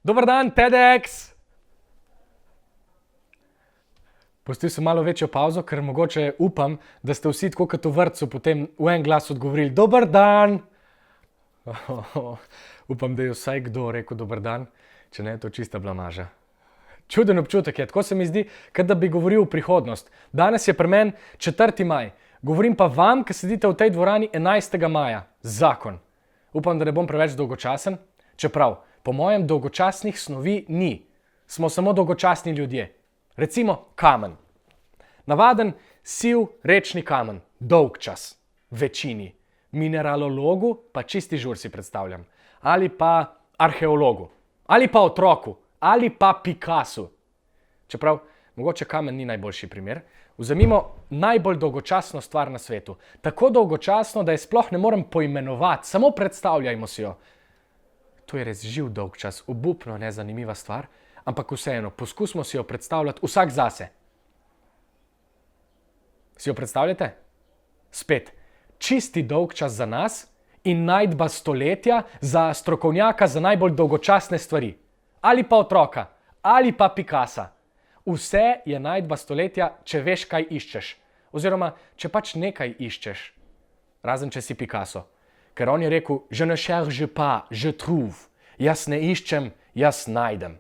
Dober dan, TEDx! Pustil sem malo večjo pauzo, ker mogoče upam, da ste vsi tako kot v vrtcu potem v en glas odgovorili Dober dan! Upam, da je vsaj kdo rekel dober dan, če ne je to čista blamaža. Čuden občutek je, tako se mi zdi, kot da bi govoril v prihodnost. Danes je pri meni 4. maj, govorim pa vam, ki sedite v tej dvorani 11. maja. Zakon. Upam, da ne bom preveč dolgočasen, čeprav po mojem dolgočasnih snovi ni. Smo samo dolgočasni ljudje. Recimo kamen. Navaden siv rečni kamen. Dolgčas. Večini. Mineralogu pa čisti žur si predstavljam. Ali pa arheologu. Ali pa otroku. Ali pa Picassu. Čeprav, mogoče kamen ni najboljši primer. Vzemimo najbolj dolgočasno stvar na svetu. Tako dolgočasno, da je sploh ne morem poimenovati. Samo predstavljajmo si jo. To je res živ dolgčas, obupno nezanimiva stvar, ampak vseeno, poskusimo si jo predstavljati vsak zase. Si jo predstavljate? Spet, čisti dolgčas za nas in najdba stoletja za strokovnjaka za najbolj dolgočasne stvari. Ali pa otroka, ali pa Picassa. Vse je najdba stoletja, če veš, kaj iščeš. Oziroma, če pač nekaj iščeš. Razen, če si Picasso. Ker on je rekel, je ne cherche pas, je trouve. Jaz ne iščem, jaz najdem.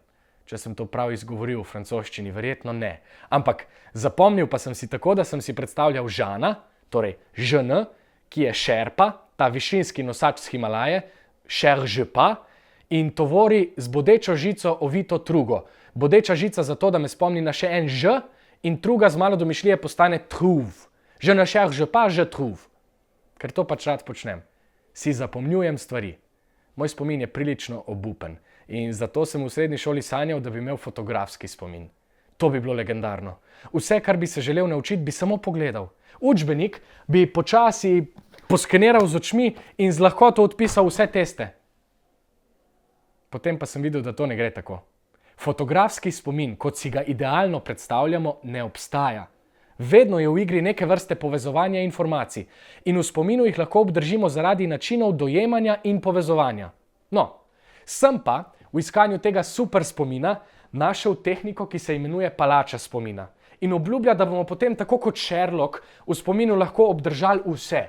Če sem to prav izgovoril v francoščini, verjetno ne. Ampak zapomnil pa sem si tako, da sem si predstavljal Žana, torej Žn, ki je šerpa, ta višinski nosač z Himalaje, cherche pas, in tovori z bodečo žico ovito trugo. Bodeča žica zato, da me spomni na še en Ž in truga z malo domišljije postane trouve. Je ne cherche pas, je trouve. Ker to pač rad počnem. Si zapomnjujem stvari. Moj spomin je prilično obupen in zato sem v srednji šoli sanjal, da bi imel fotografski spomin. To bi bilo legendarno. Vse, kar bi se želel naučiti, bi samo pogledal. Učbenik bi počasi poskeniral z očmi in z lahkoto odpisal vse teste. Potem pa sem videl, da to ne gre tako. Fotografski spomin, kot si ga idealno predstavljamo, ne obstaja. Vedno je v igri neke vrste povezovanja informacij in v spominu jih lahko obdržimo zaradi načinov dojemanja in povezovanja. No, sem pa v iskanju tega super spomina našel tehniko, ki se imenuje palača spomina. In obljublja, da bomo potem tako kot Sherlock v spominu lahko obdržali vse.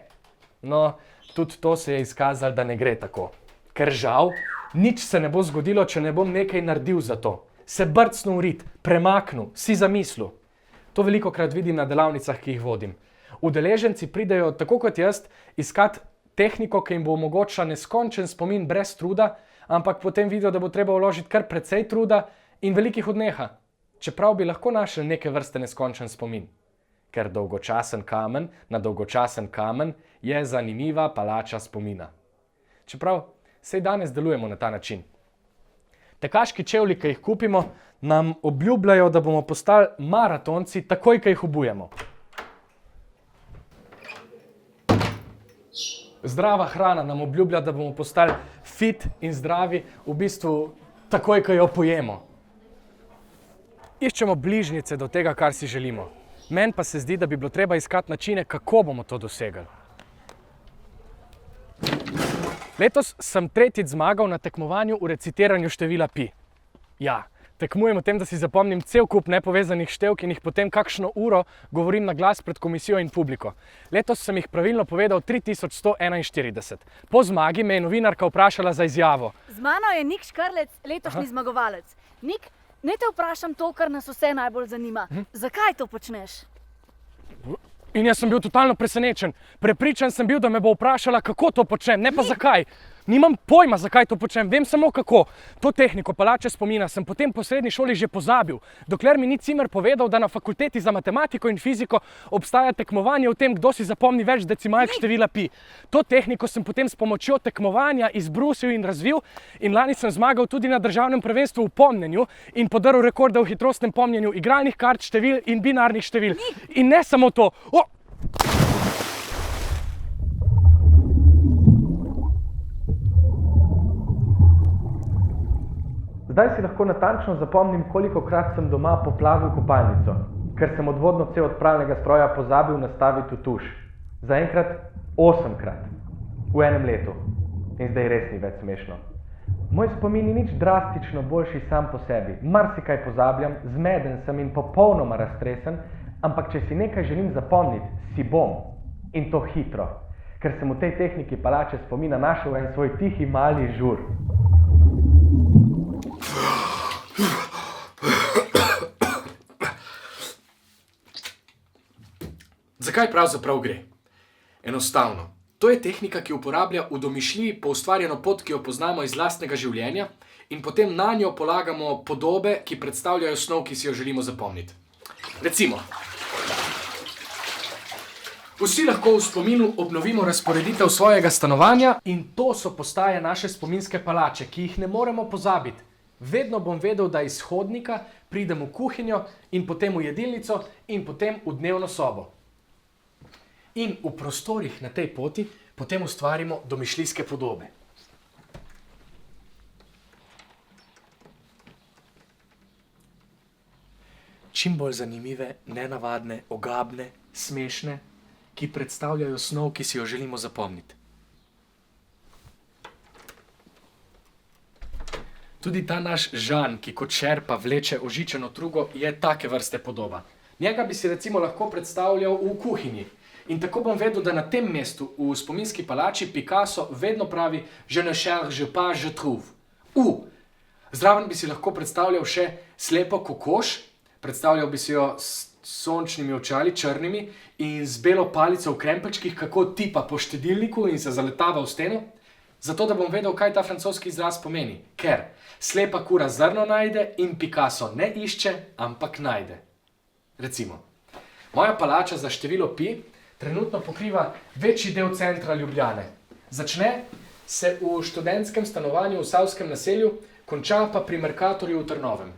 No, tudi to se je izkazalo, da ne gre tako. Ker žal, nič se ne bo zgodilo, če ne bom nekaj naredil za to. Se brcnil v rit, premaknil, si zamislil. To velikokrat vidim na delavnicah, ki jih vodim. Udeleženci pridejo, tako kot jaz, iskat tehniko, ki jim bo omogočila neskončen spomin brez truda, ampak potem vidijo, da bo treba vložiti kar precej truda in velikih odneha. Čeprav bi lahko našli neke vrste neskončen spomin. Ker dolgočasen kamen na dolgočasen kamen je zanimiva palača spomina. Čeprav sej danes delujemo na ta način. Tekaški čevlji, ki jih kupimo, nam obljubljajo, da bomo postali maratonci takoj, ko jih obujemo. Zdrava hrana nam obljublja, da bomo postali fit in zdravi v bistvu takoj, ko jo pojemo. Iščemo bližnjice do tega, kar si želimo. Meni pa se zdi, da bi bilo treba iskati načine, kako bomo to dosegli. Letos sem 3. zmagal na tekmovanju v recitiranju števila pi. Ja, tekmujem o tem, da si zapomnim cel kup nepovezanih števk in jih potem kakšno uro govorim na glas pred komisijo in publiko. Letos sem jih pravilno povedal 3141. Po zmagi me je novinarka vprašala za izjavo. Z mano je Nik Škrlec, letošnji zmagovalec. Nik, naj te vprašam to, kar nas vse najbolj zanima. Zakaj to počneš? In jaz sem bil totalno presenečen. Prepričan sem bil, da me bo vprašala, kako to počnem, ne pa zakaj. Nimam pojma, zakaj to počnem, vem samo kako. To tehniko palače spomina sem potem po srednji šoli že pozabil, dokler mi ni Cimer povedal, da na fakulteti za matematiko in fiziko obstaja tekmovanje v tem, kdo si zapomni več decimalk števila pi. To tehniko sem potem s pomočjo tekmovanja izbrusil in razvil in lani sem zmagal tudi na državnem prvenstvu v pomnjenju in podaril rekorde v hitrostnem pomnjenju igralnih kart, števil in binarnih števil. In ne samo to. Zdaj si lahko natančno zapomnim, kolikokrat sem doma poplavil kopalnico, ker sem odvodno cev od pralnega stroja pozabil nastaviti v tuš. Zaenkrat 8-krat v enem letu. In zdaj res ni več smešno. Moj spomin ni nič drastično boljši sam po sebi. Marsikaj pozabljam, zmeden sem in popolnoma raztresen, ampak če si nekaj želim zapomniti, si bom. In to hitro. Ker sem v tej tehniki palače spomina našel en svoj tihi mali žur. Zakaj pravzaprav gre? Enostavno. To je tehnika, ki uporablja v domišljiji poustvarjeno pot, ki jo poznamo iz lastnega življenja in potem na njo polagamo podobe, ki predstavljajo snov, ki si jo želimo zapomniti. Recimo, vsi lahko v spominu obnovimo razporeditev svojega stanovanja in to so postaje naše spominske palače, ki jih ne moremo pozabiti. Vedno bom vedel, da iz hodnika pridem v kuhinjo in potem v jedilnico in potem v dnevno sobo. In v prostorih na tej poti potem ustvarimo domišljijske podobe. Čim bolj zanimive, nenavadne, ogabne, smešne, ki predstavljajo snov, ki si jo želimo zapomniti. Tudi ta naš Žan, ki kot šerpa vleče ožičeno trugo, je take vrste podoba. Njega bi si recimo lahko predstavljal v kuhinji. In tako bom vedel, da na tem mestu v spominski palači Picasso vedno pravi Je ne cherche pas, je trouve. Zraven bi si lahko predstavljal še slepo kokoš, predstavljal bi si jo s sončnimi očali, črnimi, in z belo palico v krempeljčkih, kako tipa po štedilniku in se zaletava v steno, zato da bom vedel, kaj ta francoski izraz pomeni. Ker slepa kura zrno najde in Picasso ne išče, ampak najde. Recimo, moja palača za število pi trenutno pokriva večji del centra Ljubljane. Začne se v študentskem stanovanju v Savskem naselju, konča pa pri Mercatorju v Trnovem.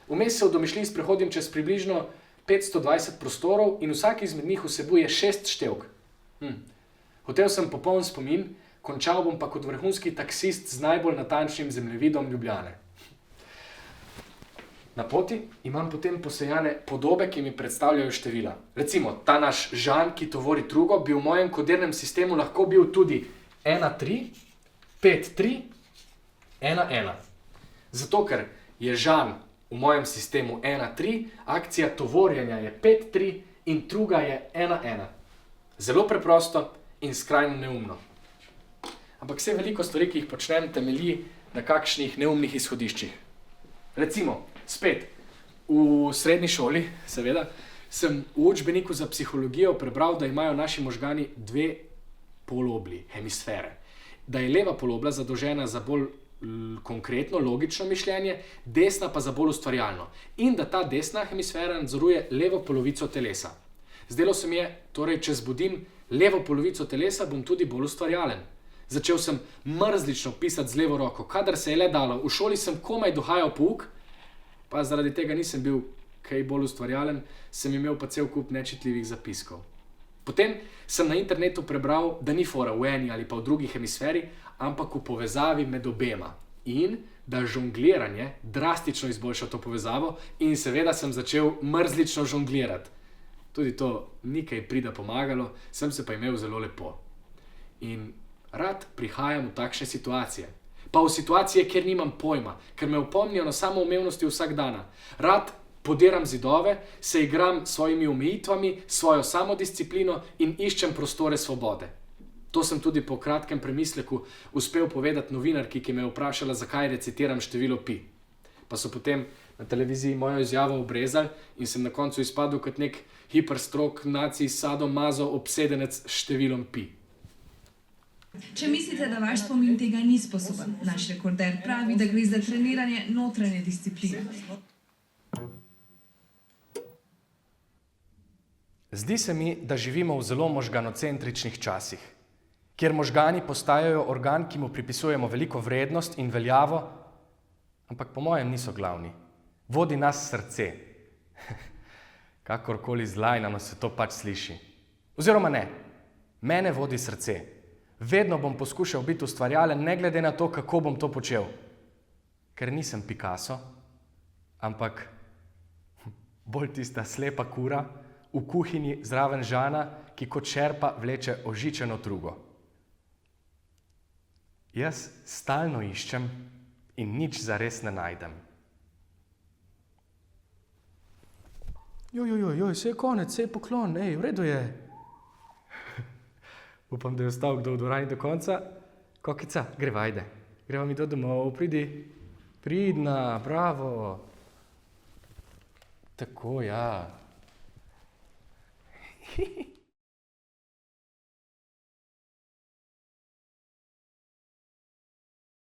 Vmes se v domišljiji sprehodim čez približno 520 prostorov in vsak izmed njih vsebuje 6 števk. Hotel sem popoln spomin, končal bom pa kot vrhunski taksist z najbolj natančnim zemljevidom Ljubljane. Na poti imam potem posejane podobe, ki mi predstavljajo števila. Recimo, ta naš Žan, ki tovori trugo, bi v mojem kodirnem sistemu lahko bil tudi 1-3, 5-3, 1-1. Zato, ker je Žan v mojem sistemu 1-3, akcija tovorjenja je 5-3 in truga je 1-1. Zelo preprosto in skrajno neumno. Ampak vse veliko stvari, ki jih počnem, temelji na kakšnih neumnih izhodiščih. Recimo, spet, v srednji šoli, seveda, sem v učbeniku za psihologijo prebral, da imajo naši možgani 2 polobli, hemisfere. Da je leva polobla zadolžena za bolj konkretno, logično mišljenje, desna pa za bolj ustvarjalno. In da ta desna hemisfera nadzoruje levo polovico telesa. Zdelo se mi je, torej, če zbudim levo polovico telesa, bom tudi bolj ustvarjalen. Začel sem mrzlično pisati z levo roko, kadar se je le dalo. V šoli sem komaj dohajal pouk, pa zaradi tega nisem bil kaj bolj ustvarjalen, sem imel pa cel kup nečitljivih zapiskov. Potem sem na internetu prebral, da ni fora v eni ali pa v drugi hemisferi, ampak v povezavi med obema. In da žongliranje drastično izboljša to povezavo in seveda sem začel mrzlično žonglirati. Tudi to ni kaj prida pomagalo, sem se pa imel zelo lepo. In rad prihajam v takšne situacije. Pa v situacije, kjer nimam pojma, ker me opomnijo na samoumevnosti vsak dana. Rad podiram zidove, se igram s svojimi omejitvami, svojo samodisciplino in iščem prostore svobode. To sem tudi po kratkem premisleku uspel povedati novinarki, ki me je vprašala, zakaj recitiram število pi. Pa so potem na televiziji mojo izjavo obrezali in sem na koncu izpadel kot nek hiperstrog nacij sadomazo obsedenec s številom pi. Če mislite, da vaš spomin tega ni sposoben, naš rekorder pravi, da gre za treniranje notranje discipline. Zdi se mi, da živimo v zelo možganocentričnih časih, kjer možgani postajajo organ, ki mu pripisujemo veliko vrednost in veljavo, ampak po mojem niso glavni. Vodi nas srce. Kakorkoli zlajnano se to pač sliši. Oziroma ne, mene vodi srce. Vedno bom poskušal biti ustvarjalen, ne glede na to, kako bom to počel. Ker nisem Picasso, ampak bolj tista slepa kura v kuhinji zraven Žana, ki kot šerpa vleče ožičeno trugo. Jaz stalno iščem in nič zares ne najdem. Joj, vse je konec, vse je poklon, v redu je. Upam, da je ostal kdo v dvorani do konca. Kokica, greva, ajde. Greva mi do domov, pridi. Pridna, bravo. Tako, ja.